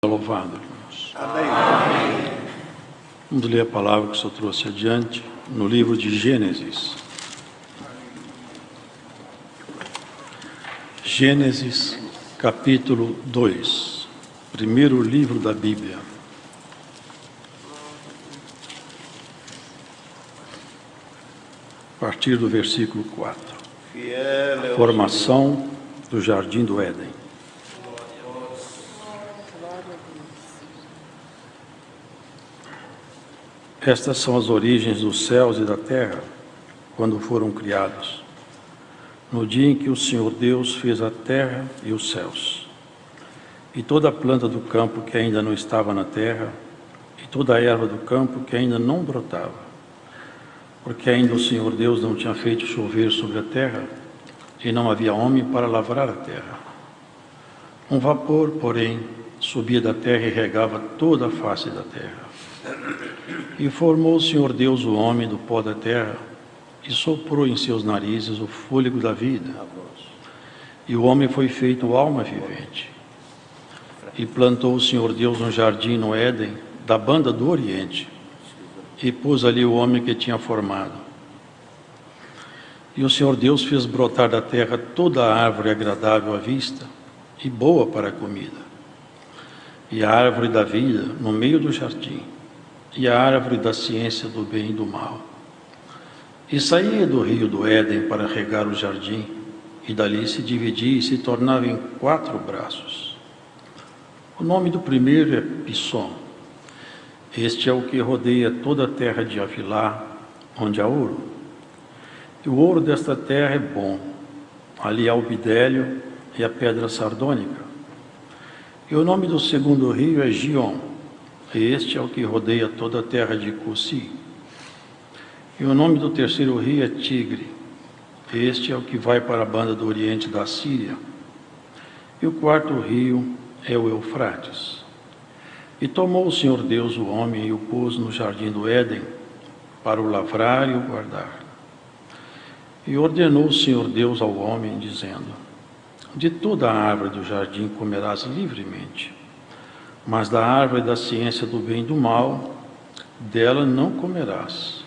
Louvado, irmãos. Amém. Vamos ler a palavra que o Senhor trouxe adiante no livro de Gênesis. Gênesis, capítulo 2, primeiro livro da Bíblia. A partir do versículo 4. Formação do Jardim do Éden. Estas são as origens dos céus e da terra, quando foram criados, no dia em que o Senhor Deus fez a terra e os céus, e toda a planta do campo que ainda não estava na terra, e toda a erva do campo que ainda não brotava, porque ainda o Senhor Deus não tinha feito chover sobre a terra, e não havia homem para lavrar a terra. Um vapor, porém, subia da terra e regava toda a face da terra. E formou o Senhor Deus o homem do pó da terra, e soprou em seus narizes o fôlego da vida. E o homem foi feito alma vivente. E plantou o Senhor Deus um jardim no Éden, da banda do Oriente, e pôs ali o homem que tinha formado. E o Senhor Deus fez brotar da terra toda a árvore agradável à vista, e boa para a comida, e a árvore da vida no meio do jardim, e a árvore da ciência do bem e do mal. E saía do rio do Éden para regar o jardim, e dali se dividia e se tornava em 4 braços. O nome do primeiro é Pissom. Este é o que rodeia toda a terra de Avilá, onde há ouro. E o ouro desta terra é bom. Ali há o bidélio e a pedra sardônica. E o nome do segundo rio é Gion. Este é o que rodeia toda a terra de Cussi. E o nome do terceiro rio é Tigre. Este é o que vai para a banda do oriente da Síria. E o quarto rio é o Eufrates. E tomou o Senhor Deus o homem e o pôs no jardim do Éden, para o lavrar e o guardar. E ordenou o Senhor Deus ao homem, dizendo: de toda a árvore do jardim comerás livremente, mas da árvore da ciência do bem e do mal, dela não comerás,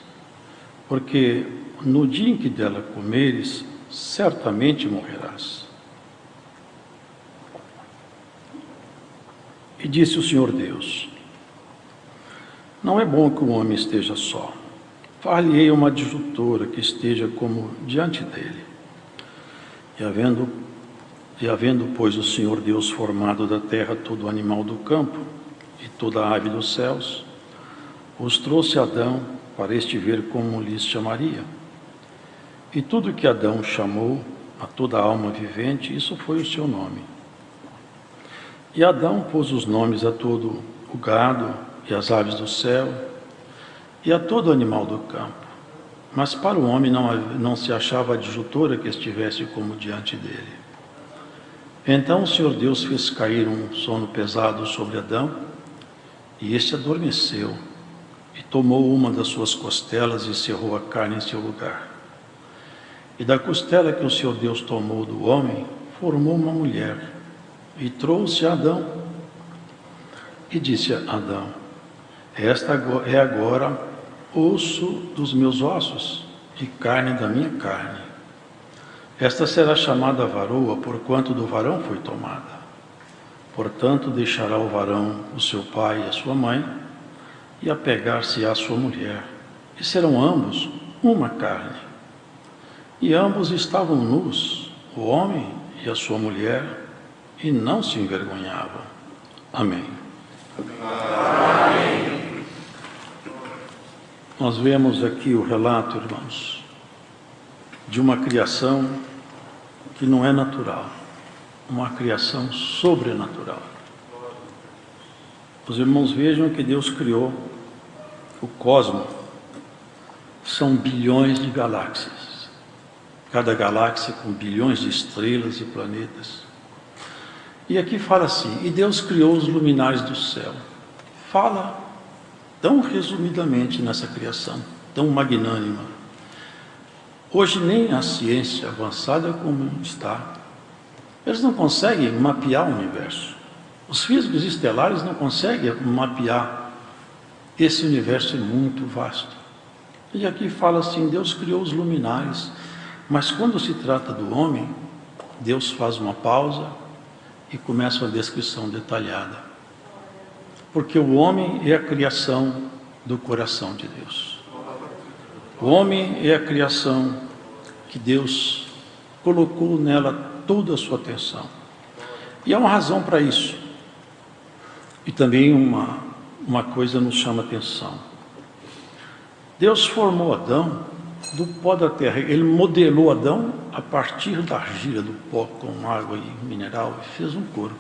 porque no dia em que dela comeres, certamente morrerás. E disse o Senhor Deus: não é bom que o homem esteja só. Far-lhe-ei uma adjutora que esteja como diante dele. E havendo, pois, o Senhor Deus formado da terra todo animal do campo e toda a ave dos céus, os trouxe a Adão para este ver como lhes chamaria. E tudo que Adão chamou a toda a alma vivente, isso foi o seu nome. E Adão pôs os nomes a todo o gado e as aves do céu e a todo animal do campo. Mas para o homem não se achava adjutora que estivesse como diante dele. Então o Senhor Deus fez cair um sono pesado sobre Adão, e este adormeceu, e tomou uma das suas costelas e cerrou a carne em seu lugar. E da costela que o Senhor Deus tomou do homem, formou uma mulher, e trouxe a Adão. E disse a Adão: esta é agora osso dos meus ossos e carne da minha carne. Esta será chamada varoa, porquanto do varão foi tomada. Portanto, deixará o varão o seu pai e a sua mãe, e apegar-se à sua mulher, e serão ambos uma carne. E ambos estavam nus, o homem e a sua mulher, e não se envergonhavam. Amém. Amém. Nós vemos aqui o relato, irmãos, de uma criação que não é natural, uma criação sobrenatural. Os irmãos vejam que Deus criou o cosmos. São bilhões de galáxias, cada galáxia com bilhões de estrelas e planetas. E aqui fala assim: e Deus criou os luminares do céu. Fala tão resumidamente nessa criação, tão magnânima. Hoje nem a ciência avançada como está, eles não conseguem mapear o universo. Os físicos estelares não conseguem mapear esse universo muito vasto. E aqui fala assim, Deus criou os luminares, mas quando se trata do homem, Deus faz uma pausa e começa uma descrição detalhada. Porque o homem é a criação do coração de Deus. O homem é a criação que Deus colocou nela toda a sua atenção. E há uma razão para isso. E também uma coisa nos chama atenção. Deus formou Adão do pó da terra. Ele modelou Adão a partir da argila, do pó com água e mineral, e fez um corpo.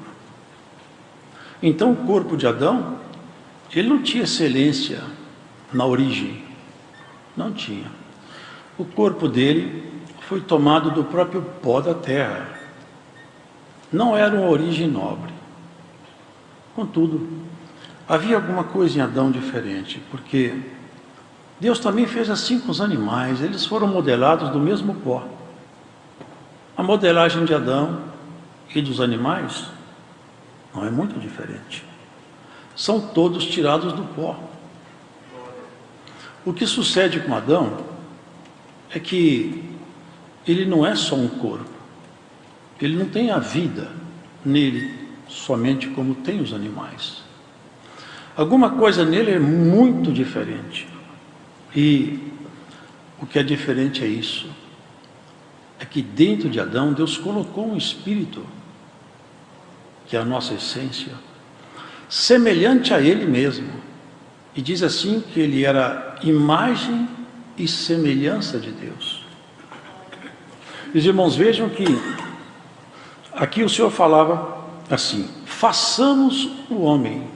Então o corpo de Adão, ele não tinha excelência na origem. Não tinha. O corpo dele foi tomado do próprio pó da terra. Não era uma origem nobre. Contudo, havia alguma coisa em Adão diferente, porque Deus também fez assim com os animais, eles foram modelados do mesmo pó. A modelagem de Adão e dos animais não é muito diferente. São todos tirados do pó. O que sucede com Adão é que ele não é só um corpo. Ele não tem a vida nele somente como tem os animais. Alguma coisa nele é muito diferente. E o que é diferente é isso. É que dentro de Adão, Deus colocou um espírito, que é a nossa essência, semelhante a ele mesmo. E diz assim que ele era imagem e semelhança de Deus. Os irmãos, vejam que aqui o Senhor falava assim: façamos o homem.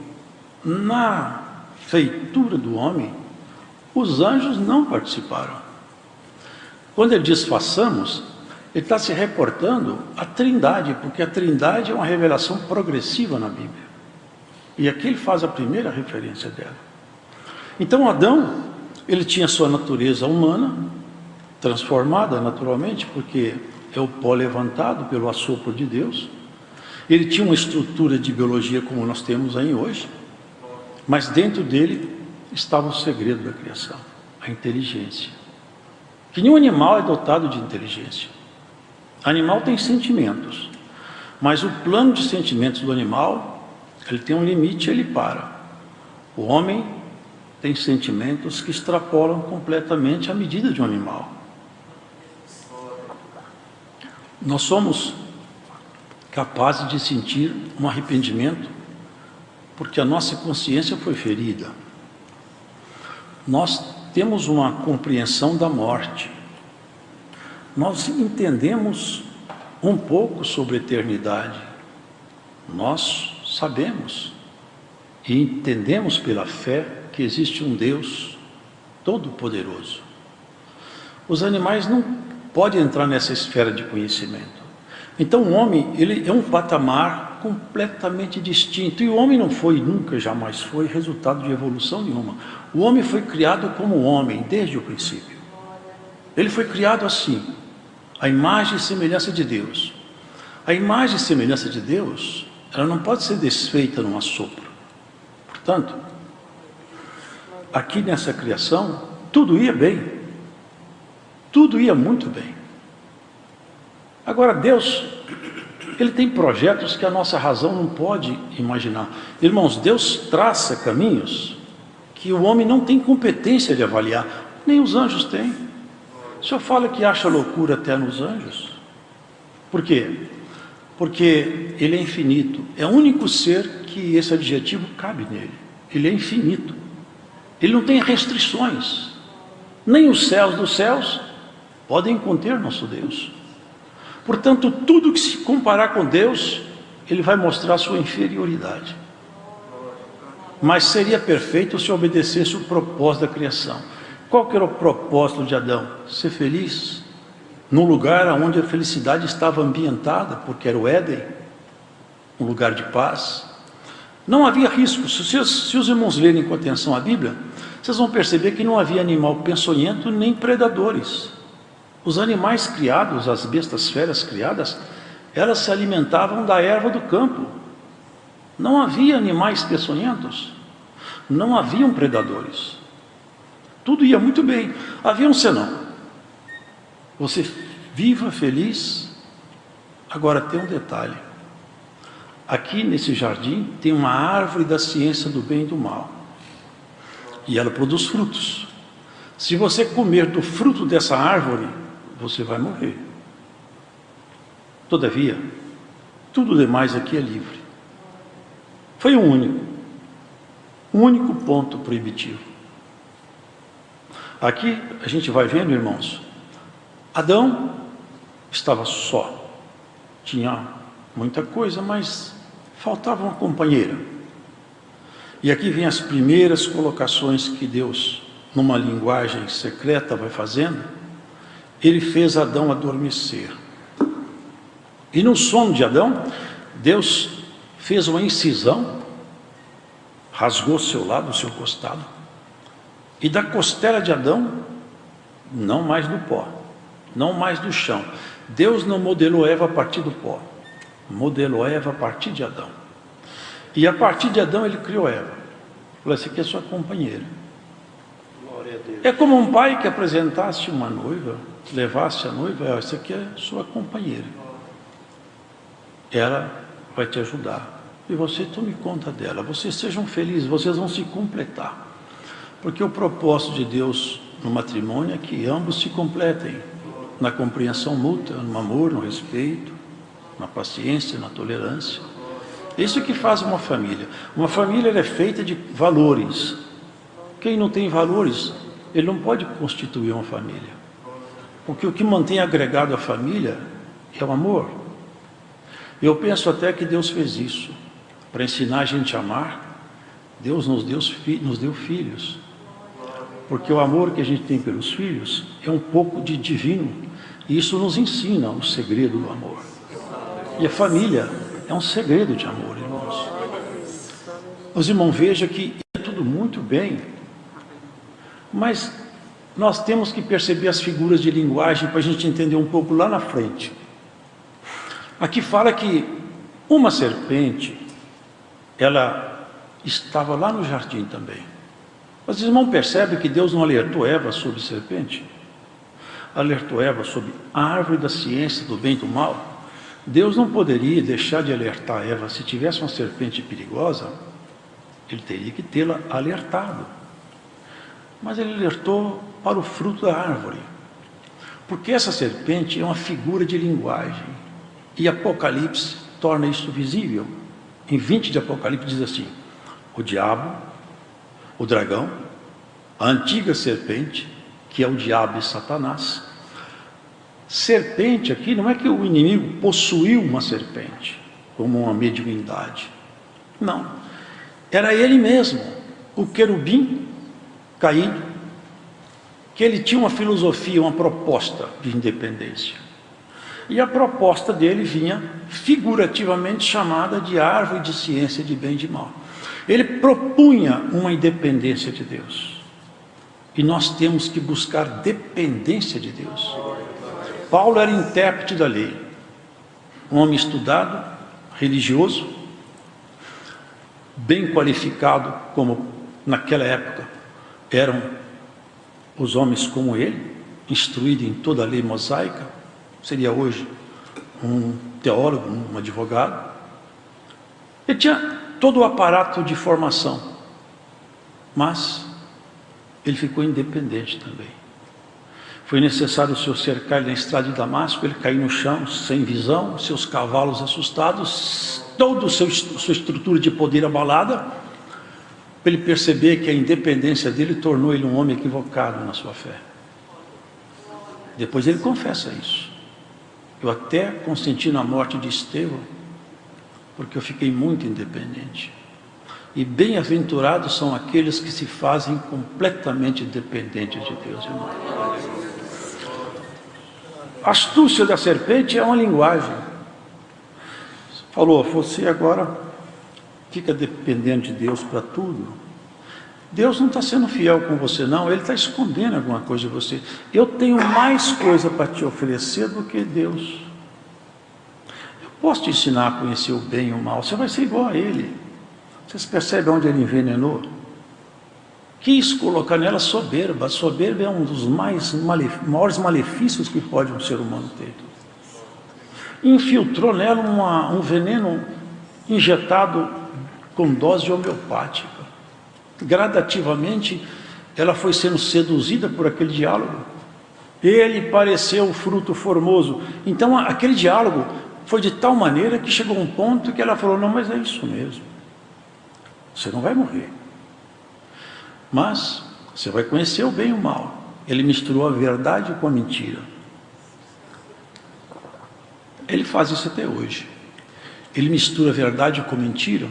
Na feitura do homem, os anjos não participaram. Quando ele diz façamos, ele está se reportando à Trindade, porque a Trindade é uma revelação progressiva na Bíblia. E aqui ele faz a primeira referência dela. Então Adão, ele tinha sua natureza humana, transformada naturalmente, porque é o pó levantado pelo assopro de Deus. Ele tinha uma estrutura de biologia como nós temos aí hoje, mas dentro dele estava o segredo da criação, a inteligência. Que nenhum animal é dotado de inteligência. O animal tem sentimentos, mas o plano de sentimentos do animal, ele tem um limite, ele para. O homem tem sentimentos que extrapolam completamente a medida de um animal. Nós somos capazes de sentir um arrependimento porque a nossa consciência foi ferida. Nós temos uma compreensão da morte. Nós entendemos um pouco sobre a eternidade. Nós sabemos e entendemos pela fé que existe um Deus todo-poderoso. Os animais não podem entrar nessa esfera de conhecimento. Então o homem, ele é um patamar completamente distinto. E o homem não foi, nunca, jamais foi resultado de evolução nenhuma. O homem foi criado como homem desde o princípio. Ele foi criado assim, a imagem e semelhança de Deus. A imagem e semelhança de Deus, ela não pode ser desfeita num assopro. Portanto, aqui nessa criação, tudo ia bem. Tudo ia muito bem. Agora Deus, Ele tem projetos que a nossa razão não pode imaginar. Irmãos, Deus traça caminhos que o homem não tem competência de avaliar, nem os anjos têm. O Senhor fala que acha loucura até nos anjos. Por quê? Porque Ele é infinito. É o único ser que esse adjetivo cabe nele. Ele é infinito. Ele não tem restrições. Nem os céus dos céus podem conter nosso Deus. Portanto, tudo que se comparar com Deus, Ele vai mostrar sua inferioridade. Mas seria perfeito se obedecesse o propósito da criação. Qual que era o propósito de Adão? Ser feliz num lugar onde a felicidade estava ambientada, porque era o Éden, um lugar de paz. Não havia risco. Se os irmãos lerem com atenção a Bíblia, vocês vão perceber que não havia animal peçonhento nem predadores. Os animais criados, as bestas feras criadas, elas se alimentavam da erva do campo. Não havia animais peçonhentos, não haviam predadores. Tudo ia muito bem. Havia um senão. Você viva feliz. Agora tem um detalhe. Aqui nesse jardim tem uma árvore da ciência do bem e do mal. E ela produz frutos. Se você comer do fruto dessa árvore, você vai morrer. Todavia, tudo demais aqui é livre. Foi um único ponto proibitivo. Aqui a gente vai vendo, irmãos, Adão estava só. Tinha muita coisa, mas faltava uma companheira. E aqui vem as primeiras colocações que Deus, numa linguagem secreta, vai fazendo. Ele fez Adão adormecer. E no sono de Adão, Deus fez uma incisão, rasgou seu lado, seu costado, e da costela de Adão, não mais do pó, não mais do chão. Deus não modelou Eva a partir do pó, modelou Eva a partir de Adão. E a partir de Adão ele criou Eva. Falou, essa aqui é sua companheira. Glória a Deus. É como um pai que apresentasse uma noiva, levasse a noiva, essa aqui é sua companheira. Ela vai te ajudar. E você tome conta dela. Vocês sejam felizes, vocês vão se completar. Porque o propósito de Deus no matrimônio é que ambos se completem. Na compreensão mútua, no amor, no respeito, na paciência, na tolerância. Isso que faz uma família. Uma família ela é feita de valores. Quem não tem valores, ele não pode constituir uma família. Porque o que mantém agregado a família é o amor. Eu penso até que Deus fez isso. Para ensinar a gente a amar, Deus nos deu filhos. Porque o amor que a gente tem pelos filhos é um pouco de divino. E isso nos ensina o segredo do amor. E a família é um segredo de amor, irmãos. Os irmãos, vejam que é tudo muito bem, mas nós temos que perceber as figuras de linguagem para a gente entender um pouco lá na frente. Aqui fala que uma serpente, ela estava lá no jardim também. Mas os irmãos percebem que Deus não alertou Eva sobre serpente? Alertou Eva sobre a árvore da ciência do bem e do mal? Deus não poderia deixar de alertar Eva. Se tivesse uma serpente perigosa, ele teria que tê-la alertado. Mas ele alertou para o fruto da árvore. Porque essa serpente é uma figura de linguagem. E Apocalipse torna isso visível. Em 20 de Apocalipse diz assim: o diabo, o dragão, a antiga serpente, que é o diabo e Satanás. Serpente aqui não é que o inimigo possuiu uma serpente, como uma mediunidade. Não. Era ele mesmo, o querubim caído, que ele tinha uma filosofia, uma proposta de independência. E a proposta dele vinha figurativamente chamada de árvore de ciência de bem e de mal. Ele propunha uma independência de Deus. E nós temos que buscar dependência de Deus. Paulo era intérprete da lei. Um homem estudado, religioso, bem qualificado, como naquela época eram os homens como ele, instruído em toda a lei mosaica. Seria hoje um teólogo, um advogado. Ele tinha todo o aparato de formação, mas ele ficou independente também. Foi necessário o Senhor cercar ele na estrada de Damasco, ele caiu no chão, sem visão, seus cavalos assustados, toda a sua estrutura de poder abalada, para ele perceber que a independência dele tornou ele um homem equivocado na sua fé. Depois ele confessa isso. Eu até consenti na morte de Estevão, porque eu fiquei muito independente. E bem-aventurados são aqueles que se fazem completamente dependentes de Deus, irmão. A astúcia da serpente é uma linguagem. Falou, você agora fica dependendo de Deus para tudo. Deus não está sendo fiel com você, não. Ele está escondendo alguma coisa de você. Eu tenho mais coisa para te oferecer do que Deus. Eu posso te ensinar a conhecer o bem e o mal. Você vai ser igual a Ele. Vocês percebem onde ele envenenou? Quis colocar nela soberba. A soberba é um dos maiores malefícios que pode um ser humano ter. Infiltrou nela um veneno injetado com dose homeopática. Gradativamente, ela foi sendo seduzida por aquele diálogo. Ele pareceu o fruto formoso. Então, aquele diálogo foi de tal maneira que chegou um ponto que ela falou: não, mas é isso mesmo. Você não vai morrer. Mas você vai conhecer o bem e o mal. Ele misturou a verdade com a mentira. Ele faz isso até hoje. Ele mistura a verdade com mentira.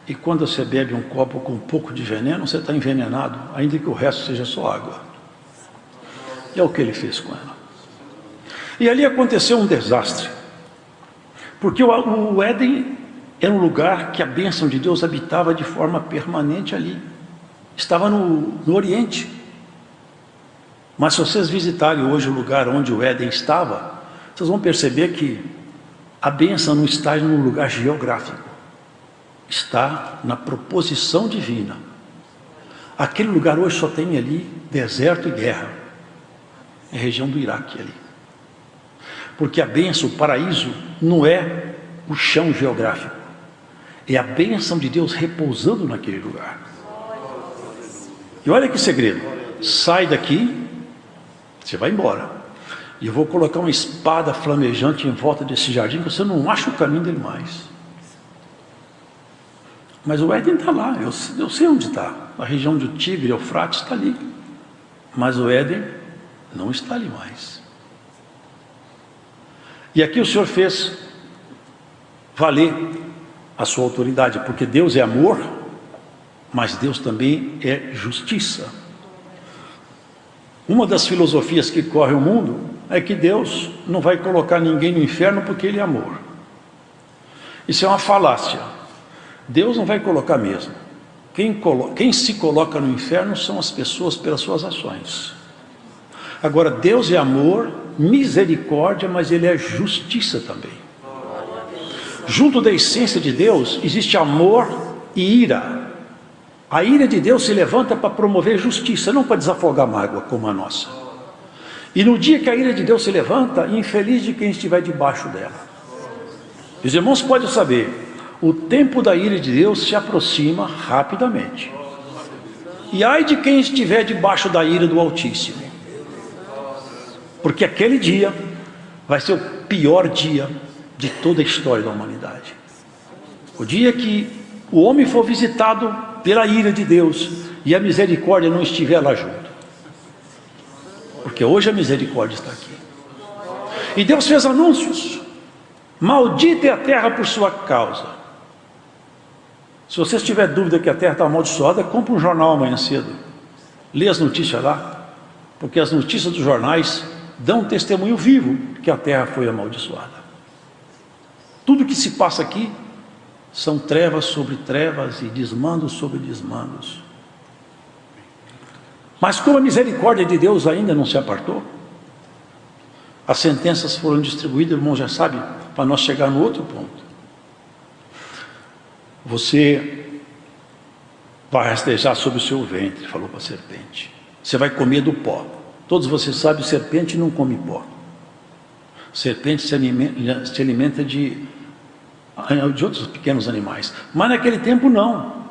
E quando você bebe um copo com um pouco de veneno, você está envenenado, ainda que o resto seja só água. E é o que ele fez com ela. E ali aconteceu um desastre. Porque o Éden era um lugar que a bênção de Deus habitava de forma permanente ali. Estava no Oriente. Mas se vocês visitarem hoje o lugar onde o Éden estava, vocês vão perceber que a bênção não está num lugar geográfico. Está na proposição divina. Aquele lugar hoje só tem ali deserto e guerra. É a região do Iraque ali. Porque a bênção, o paraíso, não é o chão geográfico. É a bênção de Deus repousando naquele lugar. E olha que segredo. Sai daqui, você vai embora. E eu vou colocar uma espada flamejante em volta desse jardim, que você não acha o caminho dele mais. Mas o Éden está lá, eu sei onde está. A região do Tigre, Eufrates, está ali. Mas o Éden não está ali mais. E aqui o Senhor fez valer a sua autoridade, porque Deus é amor, mas Deus também é justiça. Uma das filosofias que corre o mundo é que Deus não vai colocar ninguém no inferno porque Ele é amor. Isso é uma falácia. Deus não vai colocar mesmo. Quem se coloca no inferno são as pessoas pelas suas ações. Agora, Deus é amor, misericórdia, mas Ele é justiça também. Junto da essência de Deus existe amor e ira. A ira de Deus se levanta para promover justiça, não para desafogar mágoa como a nossa. E no dia que a ira de Deus se levanta, infeliz de quem estiver debaixo dela. Os irmãos podem saber, o tempo da ira de Deus se aproxima rapidamente. E ai de quem estiver debaixo da ira do Altíssimo. Porque aquele dia vai ser o pior dia de toda a história da humanidade. O dia que o homem for visitado pela ira de Deus e a misericórdia não estiver lá junto. Porque hoje a misericórdia está aqui. E Deus fez anúncios. Maldita é a terra por sua causa. Se você tiver dúvida que a terra está amaldiçoada, compre um jornal amanhã cedo. Lê as notícias lá. Porque as notícias dos jornais dão um testemunho vivo que a terra foi amaldiçoada. Tudo que se passa aqui são trevas sobre trevas e desmandos sobre desmandos. Mas como a misericórdia de Deus ainda não se apartou, as sentenças foram distribuídas, irmão, já sabe, para nós chegar no outro ponto. Você vai rastejar sobre o seu ventre, falou para a serpente. Você vai comer do pó. Todos vocês sabem, serpente não come pó. Serpente se alimenta de outros pequenos animais. Mas naquele tempo não.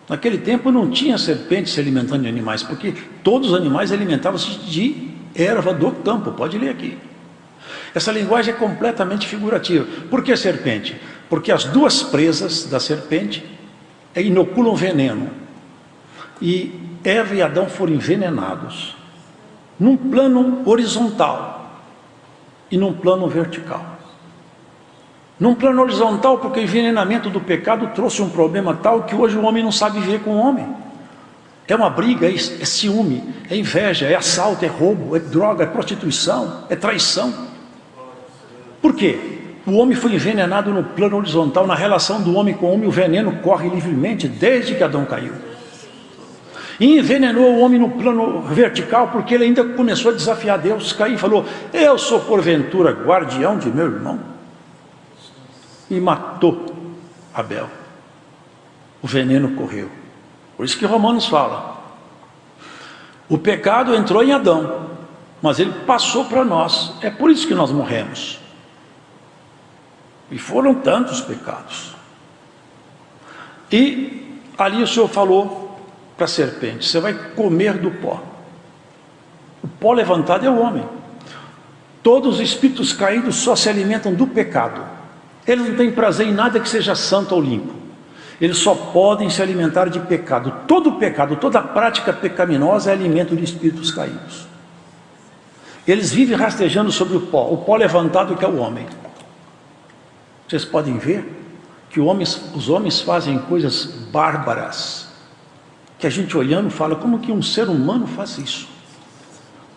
Naquele tempo não tinha serpente se alimentando de animais, porque todos os animais alimentavam-se de erva do campo. Pode ler aqui. Essa linguagem é completamente figurativa. Por que serpente? Porque as duas presas da serpente inoculam veneno. E Eva e Adão foram envenenados num plano horizontal e num plano vertical. Num plano horizontal, porque o envenenamento do pecado trouxe um problema tal que hoje o homem não sabe viver com o homem. É uma briga, é ciúme, é inveja, é assalto, é roubo, é droga, é prostituição, é traição. Por quê? O homem foi envenenado no plano horizontal, na relação do homem com o homem, o veneno corre livremente desde que Adão caiu. E envenenou o homem no plano vertical, porque ele ainda começou a desafiar Deus. Caim falou: eu sou porventura guardião de meu irmão. E matou Abel. o veneno correu. Por isso que Romanos fala, o pecado entrou em Adão, mas ele passou para nós, é por isso que nós morremos. E foram tantos pecados. E ali o Senhor falou para a serpente, você vai comer do pó. O pó levantado é o homem. Todos os espíritos caídos só se alimentam do pecado. Eles não têm prazer em nada que seja santo ou limpo. Eles só podem se alimentar de pecado. Todo pecado, toda prática pecaminosa é alimento de espíritos caídos. Eles vivem rastejando sobre o pó levantado que é o homem. Vocês podem ver que os homens fazem coisas bárbaras, que a gente olhando fala, como que um ser humano faz isso?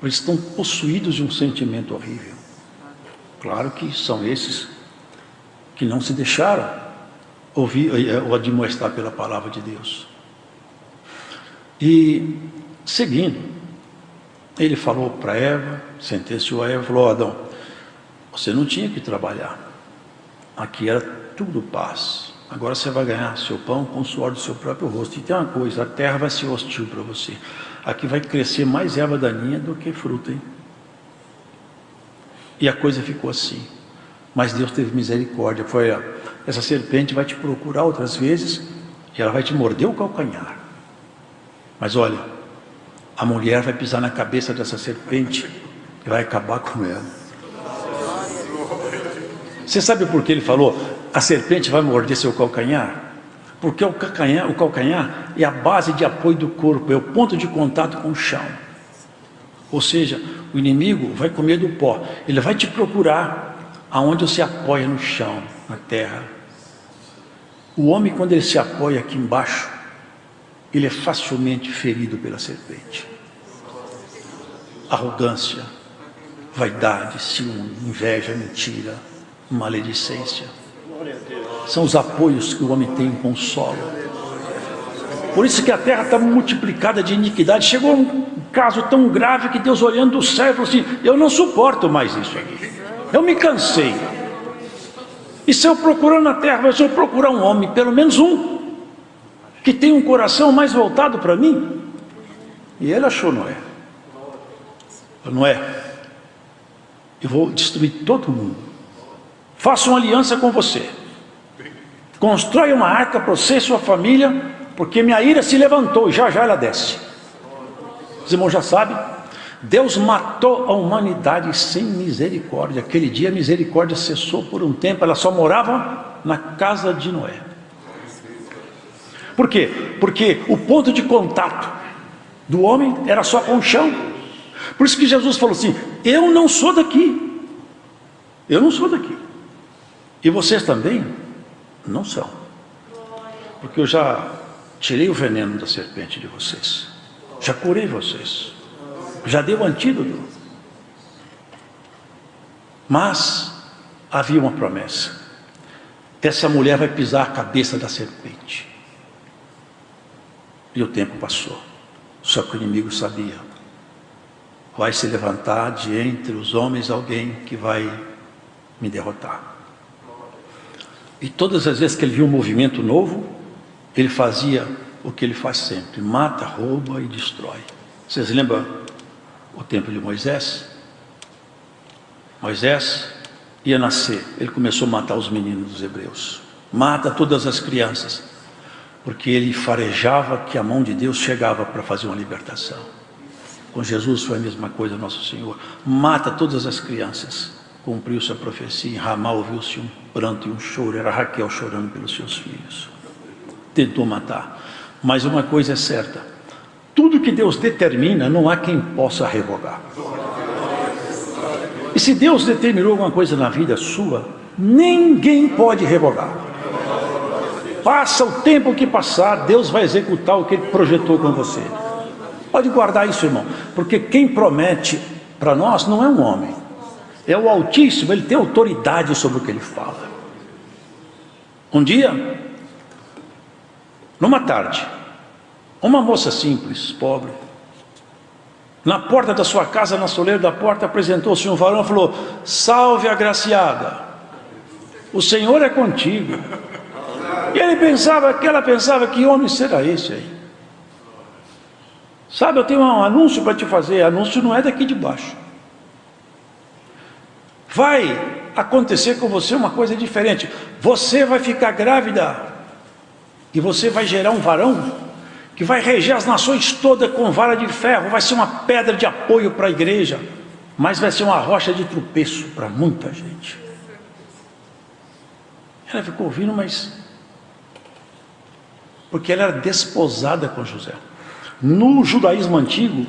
Eles estão possuídos de um sentimento horrível. Claro que são esses que não se deixaram ouvir ou admoestar pela palavra de Deus. E seguindo, ele falou para Eva, sentenciou a Eva, falou: Adão, você não tinha que trabalhar. Aqui era tudo paz. Agora você vai ganhar seu pão com o suor do seu próprio rosto. E tem uma coisa, a terra vai ser hostil para você. Aqui vai crescer mais erva daninha do que fruta, hein? E a coisa ficou assim. Mas Deus teve misericórdia. Foi, essa serpente vai te procurar outras vezes e ela vai te morder o calcanhar. Mas olha, a mulher vai pisar na cabeça dessa serpente e vai acabar com ela. Você sabe por que ele falou, a serpente vai morder seu calcanhar? Porque o calcanhar é a base de apoio do corpo, é o ponto de contato com o chão. Ou seja, o inimigo vai comer do pó, ele vai te procurar aonde você apoia no chão, na terra. O homem, quando ele se apoia aqui embaixo, ele é facilmente ferido pela serpente. Arrogância, vaidade, ciúme, inveja, mentira, maledicência. São os apoios que o homem tem com o solo. Por isso que a terra está multiplicada de iniquidade. Chegou um caso tão grave que Deus, olhando do céu, falou assim: eu não suporto mais isso aqui, eu me cansei. E se eu procurar na terra, mas se eu procurar um homem, pelo menos um, que tem um coração mais voltado para mim. E ele achou Noé. Noé, eu vou destruir todo mundo. Faça uma aliança com você, constrói uma arca para você e sua família, porque minha ira se levantou e já ela desce. Os irmãos já sabem, Deus matou a humanidade sem misericórdia. Aquele dia a misericórdia cessou por um tempo, ela só morava na casa de Noé. Por quê? Porque o ponto de contato do homem era só com o chão. Por isso que Jesus falou assim: eu não sou daqui, eu não sou daqui. E vocês também não são, porque eu já tirei o veneno da serpente de vocês, já curei vocês, já dei o antídoto. Mas havia uma promessa: essa mulher vai pisar a cabeça da serpente. E o tempo passou, só que o inimigo sabia: vai se levantar de entre os homens alguém que vai me derrotar. E todas as vezes que ele via um movimento novo, ele fazia o que ele faz sempre: mata, rouba e destrói. Vocês lembram o tempo de Moisés? Moisés ia nascer, ele começou a matar os meninos dos hebreus, mata todas as crianças, porque ele farejava que a mão de Deus chegava para fazer uma libertação. Com Jesus foi a mesma coisa, nosso Senhor mata todas as crianças. Cumpriu-se a profecia, em Ramá ouviu-se um pranto e um choro, era Raquel chorando pelos seus filhos. Tentou matar, mas uma coisa é certa: tudo que Deus determina, não há quem possa revogar. E se Deus determinou alguma coisa na vida sua, ninguém pode revogar. Passa o tempo que passar, Deus vai executar o que Ele projetou com você. Pode guardar isso, irmão, porque quem promete para nós não é um homem, é o Altíssimo. Ele tem autoridade sobre o que ele fala. Um dia, numa tarde, uma moça simples, pobre, na porta da sua casa, na soleira da porta, apresentou-se um varão e falou: salve, agraciada, o Senhor é contigo. E ela pensava, que homem será esse aí? Sabe, eu tenho um anúncio para te fazer, anúncio não é daqui de baixo. Vai acontecer com você uma coisa diferente. Você vai ficar grávida e você vai gerar um varão que vai reger as nações todas com vara de ferro, vai ser uma pedra de apoio para a igreja, mas vai ser uma rocha de tropeço para muita gente. Ela ficou ouvindo, mas porque ela era desposada com José. No judaísmo antigo,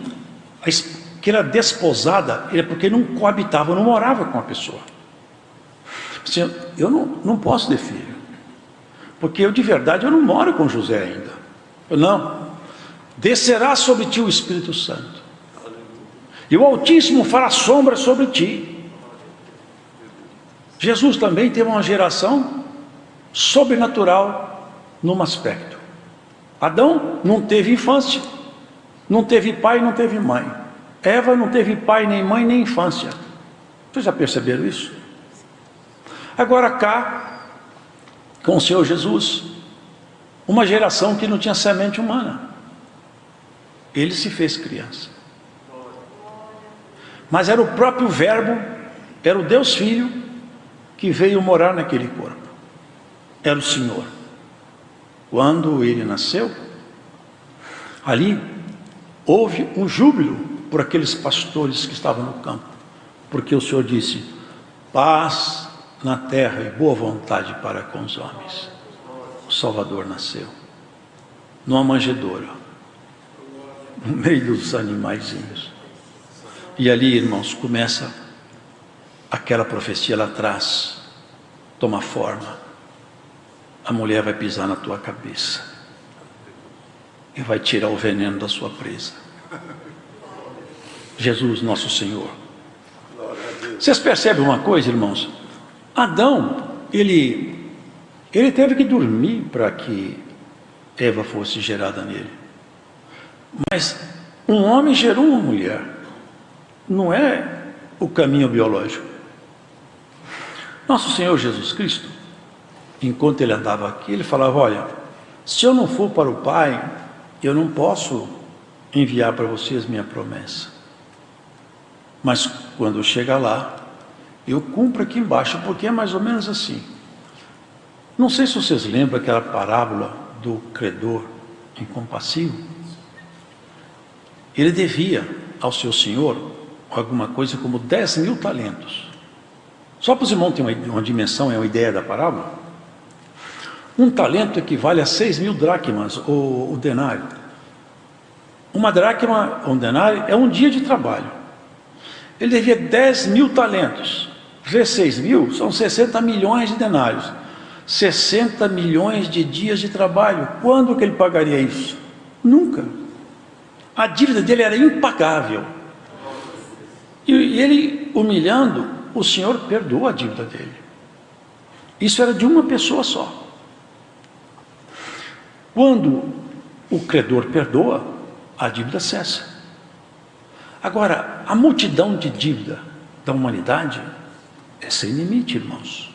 que era desposada, é porque não coabitava, não morava com a pessoa. Assim, eu não posso ter filho, porque eu de verdade eu não moro com José ainda. Não, descerá sobre ti o Espírito Santo, e o Altíssimo fará sombra sobre ti. Jesus também teve uma geração sobrenatural num aspecto. Adão não teve infância, não teve pai, não teve mãe. Eva não teve pai, nem mãe, nem infância. Vocês já perceberam isso? Agora cá, com o Senhor Jesus, uma geração que não tinha semente humana. Ele se fez criança. Mas era o próprio Verbo, era o Deus Filho, que veio morar naquele corpo. Era o Senhor. Quando ele nasceu, ali houve um júbilo por aqueles pastores que estavam no campo, porque o Senhor disse: paz na terra e boa vontade para com os homens. O Salvador nasceu numa manjedoura, no meio dos animaizinhos. E ali, irmãos, começa aquela profecia lá atrás, toma forma. A mulher vai pisar na tua cabeça e vai tirar o veneno da sua presa. Jesus, nosso Senhor. Vocês percebem uma coisa, irmãos? Adão, ele teve que dormir para que Eva fosse gerada nele. Mas um homem gerou uma mulher. Não é o caminho biológico. Nosso Senhor Jesus Cristo, enquanto ele andava aqui, ele falava: olha, se eu não for para o Pai, eu não posso enviar para vocês minha promessa. Mas quando chega lá, eu cumpro aqui embaixo, porque é mais ou menos assim. Não sei se vocês lembram aquela parábola do credor incompassivo. Ele devia ao seu senhor alguma coisa como 10.000 talentos. Só para os irmãos terem uma dimensão, é uma ideia da parábola. Um talento equivale a 6.000 dracmas, o denário. Uma dracma, um denário, é um dia de trabalho. Ele devia 10.000 talentos. Vezes 6.000, são 60 milhões de denários. 60 milhões de dias de trabalho. Quando que ele pagaria isso? Nunca. A dívida dele era impagável. E ele, humilhando, o Senhor perdoou a dívida dele. Isso era de uma pessoa só. Quando o credor perdoa, a dívida cessa. Agora, a multidão de dívida da humanidade é sem limite, irmãos.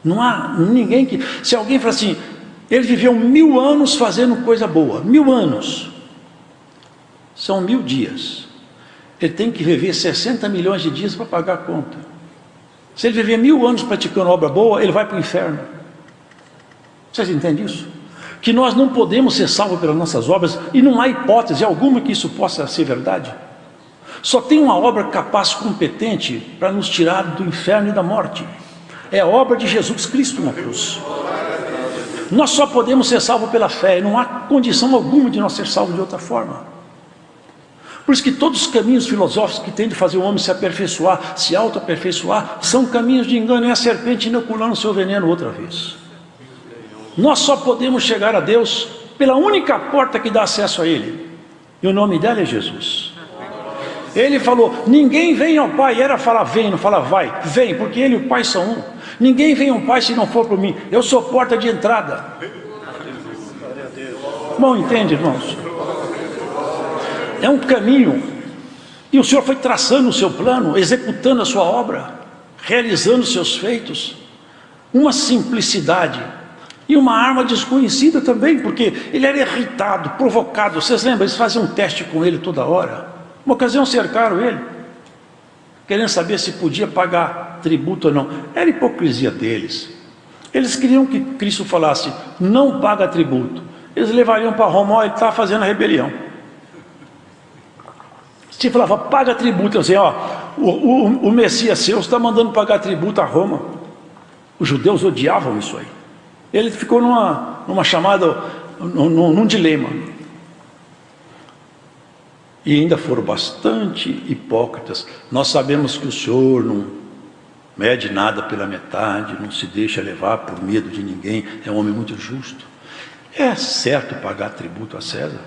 Não há ninguém que... Se alguém fala assim, ele viveu 1000 anos fazendo coisa boa, 1000 anos, são 1000 dias. Ele tem que viver 60 milhões de dias para pagar a conta. Se ele viver 1000 anos praticando obra boa, ele vai para o inferno. Vocês entendem isso? Que nós não podemos ser salvos pelas nossas obras, e não há hipótese alguma que isso possa ser verdade. Só tem uma obra capaz, competente, para nos tirar do inferno e da morte. É a obra de Jesus Cristo na cruz. Nós só podemos ser salvos pela fé, não há condição alguma de nós ser salvos de outra forma. Por isso que todos os caminhos filosóficos que têm de fazer o homem se aperfeiçoar, se auto-aperfeiçoar, são caminhos de engano, e a serpente inoculando o seu veneno outra vez. Nós só podemos chegar a Deus pela única porta que dá acesso a Ele, e o nome dela é Jesus. Ele falou: ninguém vem ao Pai. Era falar vem, não fala vai. Vem, porque Ele e o Pai são um. Ninguém vem ao Pai se não for por mim. Eu sou porta de entrada. Bom, entende, irmãos? É um caminho, e o Senhor foi traçando o seu plano, executando a sua obra, realizando os seus feitos. Uma simplicidade E uma arma desconhecida também, porque ele era irritado, provocado. Vocês lembram? Eles faziam um teste com ele toda hora. Uma ocasião cercaram ele, querendo saber se podia pagar tributo ou não. Era hipocrisia deles. Eles queriam que Cristo falasse, não paga tributo. Eles levariam para Roma, ó, ele está fazendo a rebelião. Se falava, paga tributo, assim, ó, o Messias seu está mandando pagar tributo a Roma. Os judeus odiavam isso aí. Ele ficou numa chamada, num dilema. E ainda foram bastante hipócritas. Nós sabemos que o Senhor não mede nada pela metade, não se deixa levar por medo de ninguém, é um homem muito justo. É certo pagar tributo a César?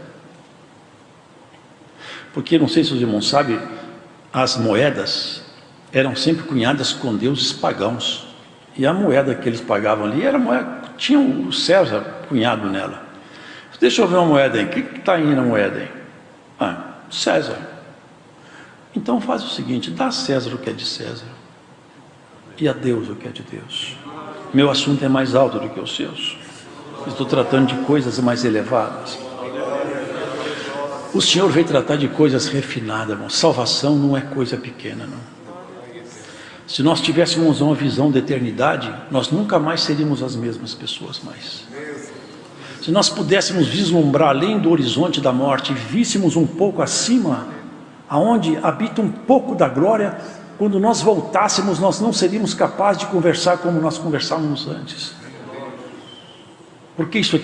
Porque, não sei se os irmãos sabem, as moedas eram sempre cunhadas com deuses pagãos. E a moeda que eles pagavam ali era moeda, tinha o César cunhado nela. Deixa eu ver uma moeda aí, o que está aí na moeda aí? Ah, César. Então faz o seguinte, dá a César o que é de César, e a Deus o que é de Deus. Meu assunto é mais alto do que os seus. Estou tratando de coisas mais elevadas. O Senhor veio tratar de coisas refinadas, irmão. Salvação não é coisa pequena, não. Se nós tivéssemos uma visão da eternidade, nós nunca mais seríamos as mesmas pessoas mais. Se nós pudéssemos vislumbrar além do horizonte da morte e víssemos um pouco acima, aonde habita um pouco da glória, quando nós voltássemos, nós não seríamos capazes de conversar como nós conversávamos antes. Porque isso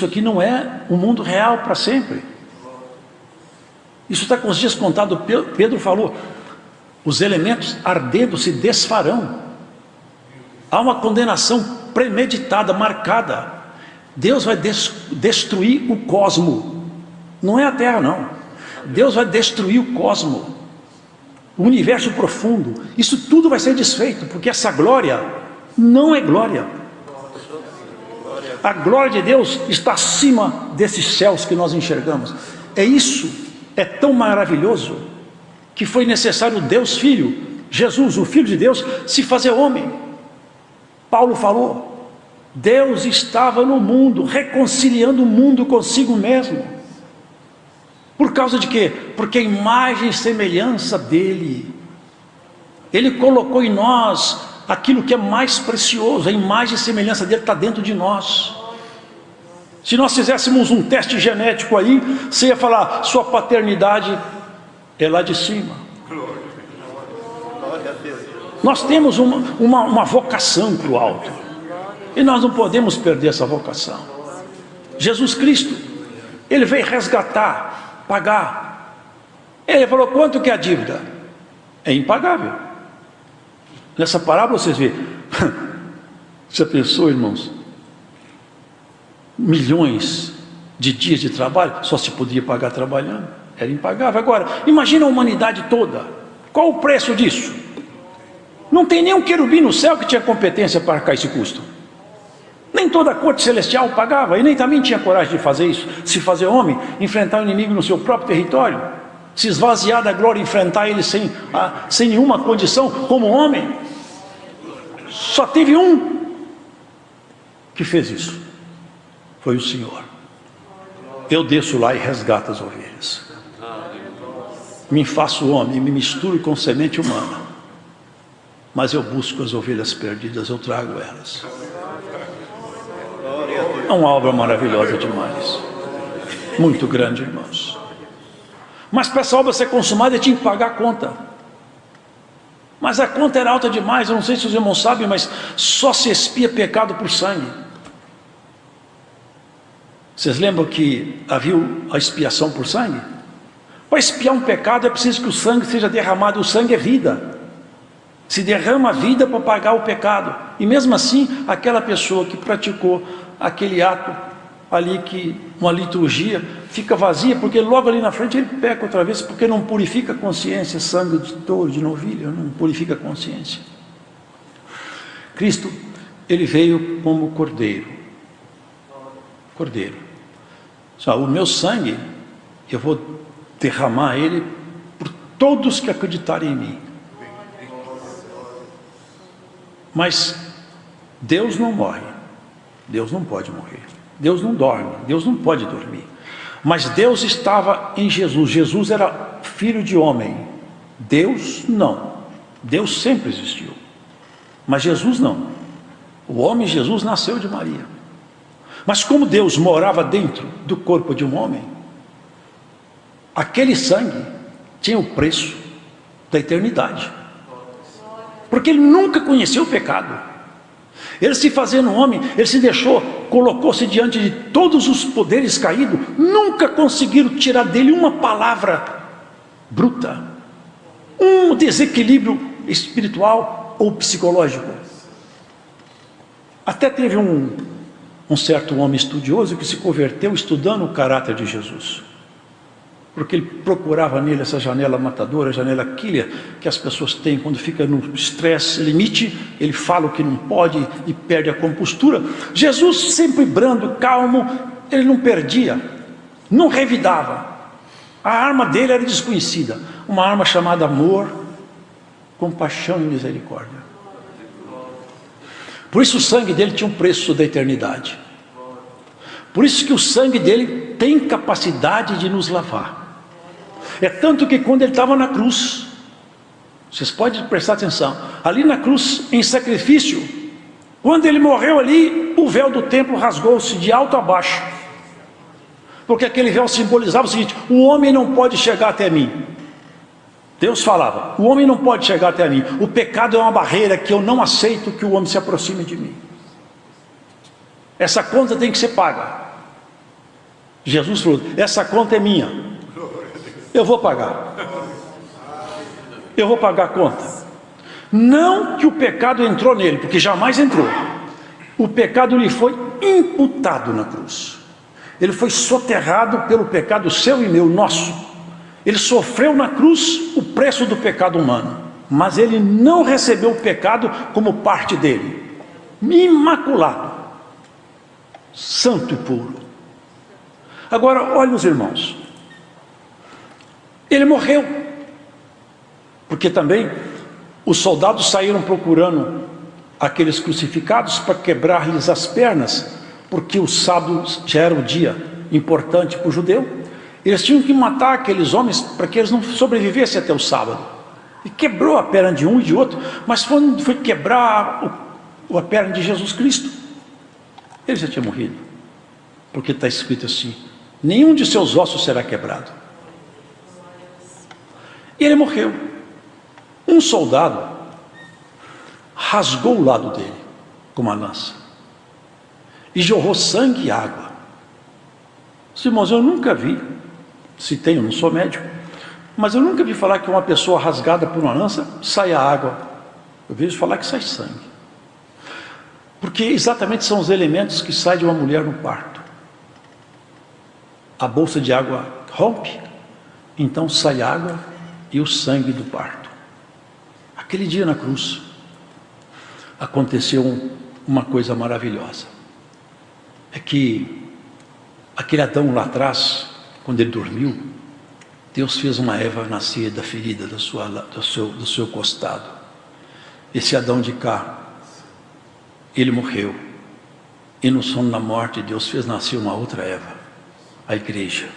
aqui não é um mundo real para sempre. Isso está com os dias contados. Pedro falou, os elementos ardendo se desfarão. Há uma condenação premeditada, marcada. Deus vai destruir o cosmo. Não é a terra, não. Deus vai destruir o cosmo, o universo profundo. Isso tudo vai ser desfeito, porque essa glória não é glória. A glória de Deus está acima desses céus que nós enxergamos. É tão maravilhoso, que foi necessário Deus Filho, Jesus, o Filho de Deus, se fazer homem. Paulo falou, Deus estava no mundo, reconciliando o mundo consigo mesmo. Por causa de quê? Porque a imagem e semelhança dele, ele colocou em nós aquilo que é mais precioso. A imagem e semelhança dele está dentro de nós. Se nós fizéssemos um teste genético aí, você ia falar, sua paternidade é lá de cima. Nós temos uma vocação para o alto, e nós não podemos perder essa vocação. Jesus Cristo, ele veio resgatar, pagar. Ele falou, quanto que é a dívida? É impagável. Nessa parábola vocês veem, você pensou, irmãos, milhões de dias de trabalho, só se podia pagar trabalhando, era impagável. Agora, imagina a humanidade toda, qual o preço disso? Não tem nenhum querubim no céu que tinha competência para arcar esse custo. Nem toda a corte celestial pagava, e nem também tinha coragem de fazer isso, se fazer homem, enfrentar o inimigo no seu próprio território, se esvaziar da glória, enfrentar ele sem nenhuma condição, como homem. Só teve um que fez isso, foi o Senhor. Eu desço lá e resgato as ovelhas, me faço homem, me misturo com semente humana, mas eu busco as ovelhas perdidas, eu trago elas. É uma obra maravilhosa demais, muito grande, irmãos. Mas para essa obra ser consumada, eu tinha que pagar a conta. Mas a conta era alta demais. Eu não sei se os irmãos sabem, mas só se expia pecado por sangue. Vocês lembram que havia a expiação por sangue? Para expiar um pecado é preciso que o sangue seja derramado. O sangue é vida. Se derrama a vida para pagar o pecado. E mesmo assim, aquela pessoa que praticou aquele ato ali, que uma liturgia, fica vazia, porque logo ali na frente ele peca outra vez, porque não purifica a consciência. Sangue de touro, de novilho, não purifica a consciência. Cristo, ele veio como cordeiro. Só, o meu sangue, eu vou derramar ele por todos que acreditarem em mim. Mas Deus não morre, Deus não pode morrer. Deus não dorme, Deus não pode dormir. Mas Deus estava em Jesus. Jesus era filho de homem. Deus não. Deus sempre existiu. Mas Jesus não. O homem Jesus nasceu de Maria. Mas como Deus morava dentro do corpo de um homem, aquele sangue tinha o preço da eternidade. Porque ele nunca conheceu o pecado. Ele se fazendo homem, ele se deixou, colocou-se diante de todos os poderes caídos, nunca conseguiram tirar dele uma palavra bruta, um desequilíbrio espiritual ou psicológico. Até teve um certo homem estudioso que se converteu estudando o caráter de Jesus, porque ele procurava nele essa janela matadora, janela killer, que as pessoas têm quando fica no estresse limite, ele fala o que não pode e perde a compostura. Jesus sempre brando, calmo, ele não perdia, não revidava. A arma dele era desconhecida, uma arma chamada amor, compaixão e misericórdia. Por isso o sangue dele tinha um preço da eternidade. Por isso que o sangue dele tem capacidade de nos lavar. É tanto que quando ele estava na cruz, vocês podem prestar atenção, ali na cruz, em sacrifício, quando ele morreu ali, o véu do templo rasgou-se de alto a baixo, porque aquele véu simbolizava o seguinte: o homem não pode chegar até mim. Deus falava, o homem não pode chegar até mim, o pecado é uma barreira que eu não aceito que o homem se aproxime de mim. Essa conta tem que ser paga. Jesus falou, essa conta é minha, eu vou pagar. Eu vou pagar a conta. Não que o pecado entrou nele, porque jamais entrou. O pecado lhe foi imputado na cruz. Ele foi soterrado pelo pecado seu e meu, nosso. Ele sofreu na cruz o preço do pecado humano, mas ele não recebeu o pecado como parte dele. Imaculado, santo e puro. Agora, olha os irmãos, ele morreu, porque também os soldados saíram procurando aqueles crucificados para quebrar-lhes as pernas, porque o sábado já era o dia importante para o judeu. Eles tinham que matar aqueles homens para que eles não sobrevivessem até o sábado. E quebrou a perna de um e de outro, mas quando foi quebrar a perna de Jesus Cristo, ele já tinha morrido, porque está escrito assim: nenhum de seus ossos será quebrado. E ele morreu. Um soldado rasgou o lado dele com uma lança e jorrou sangue e água. Os irmãos, eu nunca vi, se tem, eu não sou médico, mas eu nunca vi falar que uma pessoa rasgada por uma lança sai água. Eu vejo falar que sai sangue, porque exatamente são os elementos que saem de uma mulher no parto. A bolsa de água rompe, então sai água e o sangue do parto. Aquele dia na cruz aconteceu uma coisa maravilhosa. É que aquele Adão lá atrás, quando ele dormiu, Deus fez uma Eva nascer da ferida do seu costado. Esse Adão de cá, ele morreu, e no sono da morte Deus fez nascer uma outra Eva, a igreja.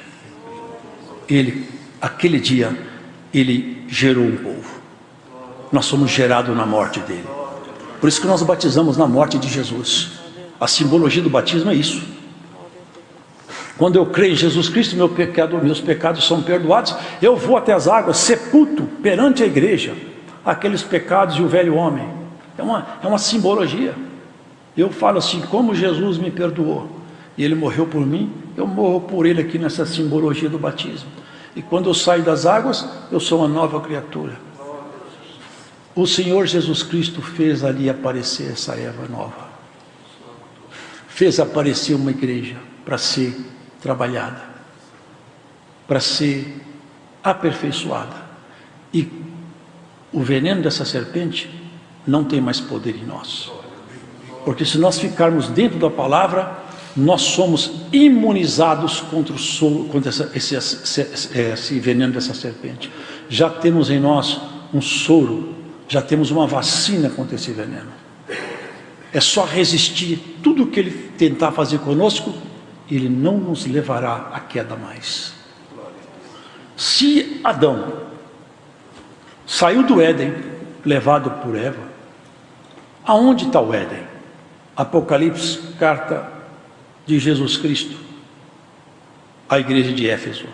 Aquele dia ele gerou um povo. Nós somos gerados na morte dele. Por isso que nós batizamos na morte de Jesus. A simbologia do batismo é isso. Quando eu creio em Jesus Cristo, meus pecados são perdoados, eu vou até as águas, sepulto perante a igreja aqueles pecados e o velho homem. É uma simbologia. Eu falo assim, como Jesus me perdoou e ele morreu por mim, eu morro por ele aqui nessa simbologia do batismo. E quando eu saio das águas, eu sou uma nova criatura. O Senhor Jesus Cristo fez ali aparecer essa Eva nova. Fez aparecer uma igreja para ser trabalhada, para ser aperfeiçoada. E o veneno dessa serpente não tem mais poder em nós. Porque se nós ficarmos dentro da palavra, nós somos imunizados contra esse veneno dessa serpente. Já temos em nós um soro, já temos uma vacina contra esse veneno. É só resistir tudo que ele tentar fazer conosco, ele não nos levará à queda mais. Se Adão saiu do Éden, levado por Eva, aonde está o Éden? Apocalipse, carta de Jesus Cristo à igreja de Éfeso,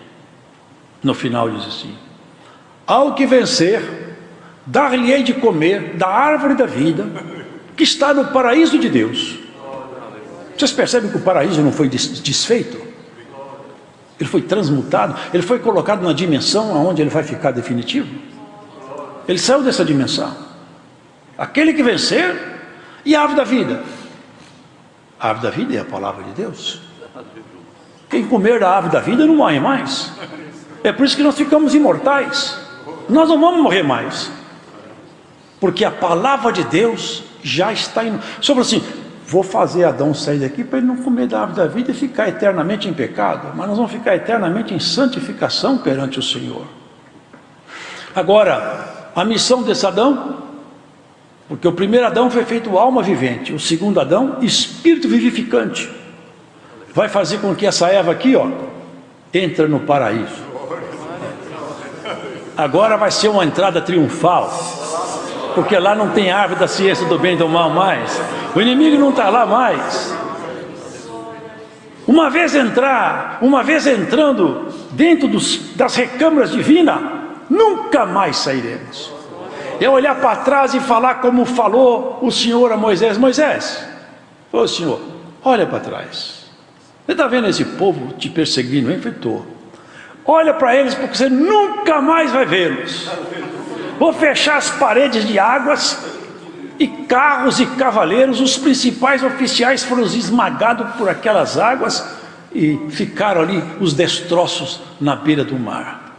no final diz assim: ao que vencer, dar-lhe-ei de comer da árvore da vida, que está no paraíso de Deus. Vocês percebem que o paraíso não foi desfeito? Ele foi transmutado, ele foi colocado na dimensão onde ele vai ficar definitivo. Ele saiu dessa dimensão. Aquele que vencer, e a árvore da vida. A árvore da vida é a palavra de Deus. Quem comer da árvore da vida não morre mais. É por isso que nós ficamos imortais. Nós não vamos morrer mais, porque a palavra de Deus já está indo. O Senhor falou assim: vou fazer Adão sair daqui para ele não comer da árvore da vida e ficar eternamente em pecado, mas nós vamos ficar eternamente em santificação perante o Senhor. Agora, a missão desse Adão, porque o primeiro Adão foi feito alma vivente, o segundo Adão, espírito vivificante, vai fazer com que essa Eva aqui, ó, entre no paraíso. Agora vai ser uma entrada triunfal, porque lá não tem árvore da ciência do bem e do mal mais, o inimigo não está lá mais. Uma vez entrando dentro das recâmaras divinas, nunca mais sairemos. É olhar para trás e falar como falou o Senhor a Moisés: Moisés, ô Senhor, olha para trás, você está vendo esse povo te perseguindo, hein? Olha para eles, porque você nunca mais vai vê-los. Vou fechar as paredes de águas, e carros e cavaleiros, os principais oficiais foram esmagados por aquelas águas, e ficaram ali os destroços na beira do mar.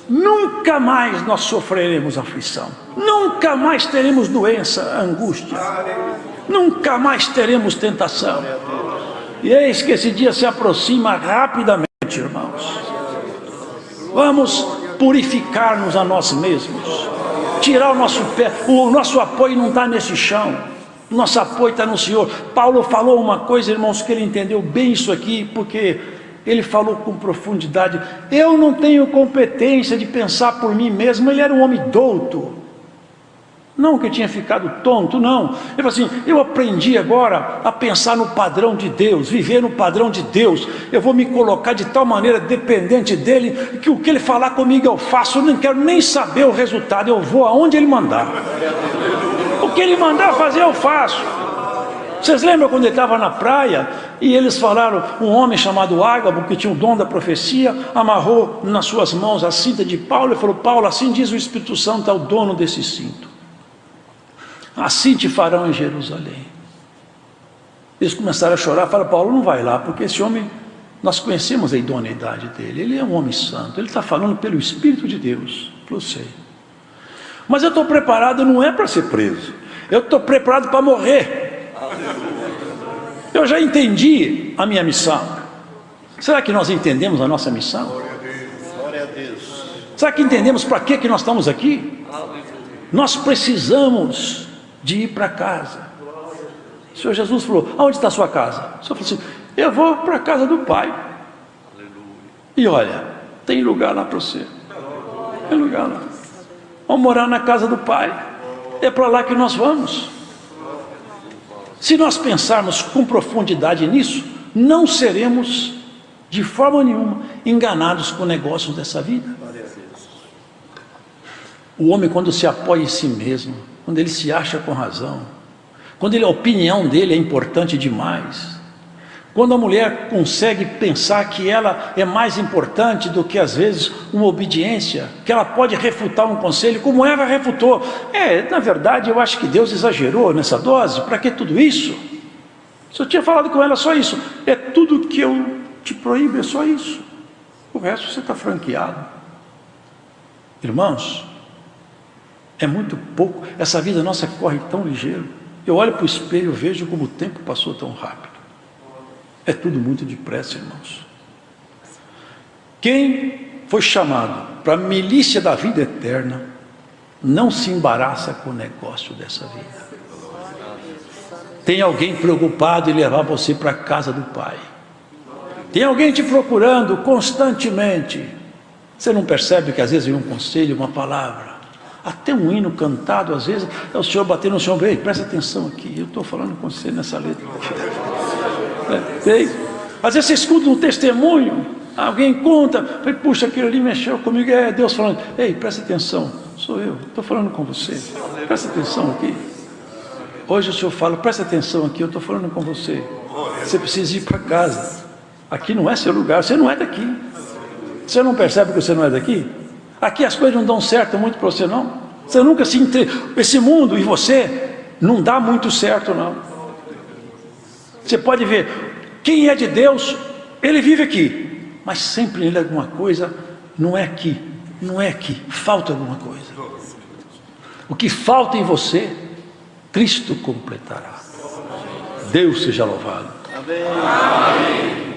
Nunca mais nós sofreremos aflição, nunca mais teremos doença, angústia, nunca mais teremos tentação. E eis que esse dia se aproxima rapidamente, irmãos. Vamos purificar-nos a nós mesmos, tirar o nosso pé. O nosso apoio não está nesse chão, o nosso apoio está no Senhor. Paulo falou uma coisa, irmãos, que ele entendeu bem isso aqui, porque ele falou com profundidade. Eu não tenho competência de pensar por mim mesmo. Ele era um homem douto, não que tinha ficado tonto, não. Ele falou assim: eu aprendi agora a pensar no padrão de Deus, viver no padrão de Deus. Eu vou me colocar de tal maneira dependente dele, que o que ele falar comigo eu faço. Eu não quero nem saber o resultado, eu vou aonde ele mandar. O que ele mandar fazer eu faço. Vocês lembram quando ele estava na praia e eles falaram, um homem chamado Ágabo, que tinha o dom da profecia, amarrou nas suas mãos a cinta de Paulo e falou: Paulo, assim diz o Espírito Santo ao dono desse cinto, assim te farão em Jerusalém. Eles começaram a chorar. Falaram: Paulo, não vai lá, porque esse homem, nós conhecemos a idoneidade dele, ele é um homem santo, ele está falando pelo Espírito de Deus. Eu sei, mas eu estou preparado não é para ser preso, eu estou preparado para morrer. Eu já entendi a minha missão. Será que nós entendemos a nossa missão? Glória a Deus. Será que entendemos para que nós estamos aqui? Nós precisamos de ir para casa. O Senhor Jesus falou: aonde está a sua casa? O Senhor falou assim: eu vou para a casa do Pai. E olha, tem lugar lá para você. Tem lugar lá. Vamos morar na casa do Pai. É para lá que nós vamos. Se nós pensarmos com profundidade nisso, não seremos de forma nenhuma enganados com negócios dessa vida. O homem, quando se apoia em si mesmo, quando ele se acha com razão, quando a opinião dele é importante demais, quando a mulher consegue pensar que ela é mais importante do que às vezes uma obediência, que ela pode refutar um conselho, como Eva refutou. Na verdade eu acho que Deus exagerou nessa dose, para que tudo isso? Se eu tinha falado com ela só isso, é tudo que eu te proíbo, é só isso, o resto você está franqueado. Irmãos, é muito pouco, essa vida nossa corre tão ligeiro. Eu olho para o espelho e vejo como o tempo passou tão rápido. É tudo muito depressa, irmãos. Quem foi chamado para a milícia da vida eterna, não se embaraça com o negócio dessa vida. Tem alguém preocupado em levar você para a casa do Pai. Tem alguém te procurando constantemente. Você não percebe que às vezes vem um conselho, uma palavra, até um hino cantado, às vezes é o Senhor batendo no seu ombro. Ei, presta atenção aqui, eu estou falando com você nessa letra. Às vezes você escuta um testemunho, alguém conta, puxa, aquilo ali mexeu comigo, é Deus falando. Ei, presta atenção, sou eu, estou falando com você, presta atenção aqui. Hoje o Senhor fala, presta atenção aqui, eu estou falando com você. Você precisa ir para casa. Aqui não é seu lugar, você não é daqui. Você não percebe que você não é daqui? Aqui as coisas não dão certo muito para você, não. Você nunca se esse mundo e você não dá muito certo, não. Você pode ver, quem é de Deus, ele vive aqui, mas sempre nele alguma coisa não é aqui, não é aqui, falta alguma coisa. O que falta em você, Cristo completará. Deus seja louvado. Amém.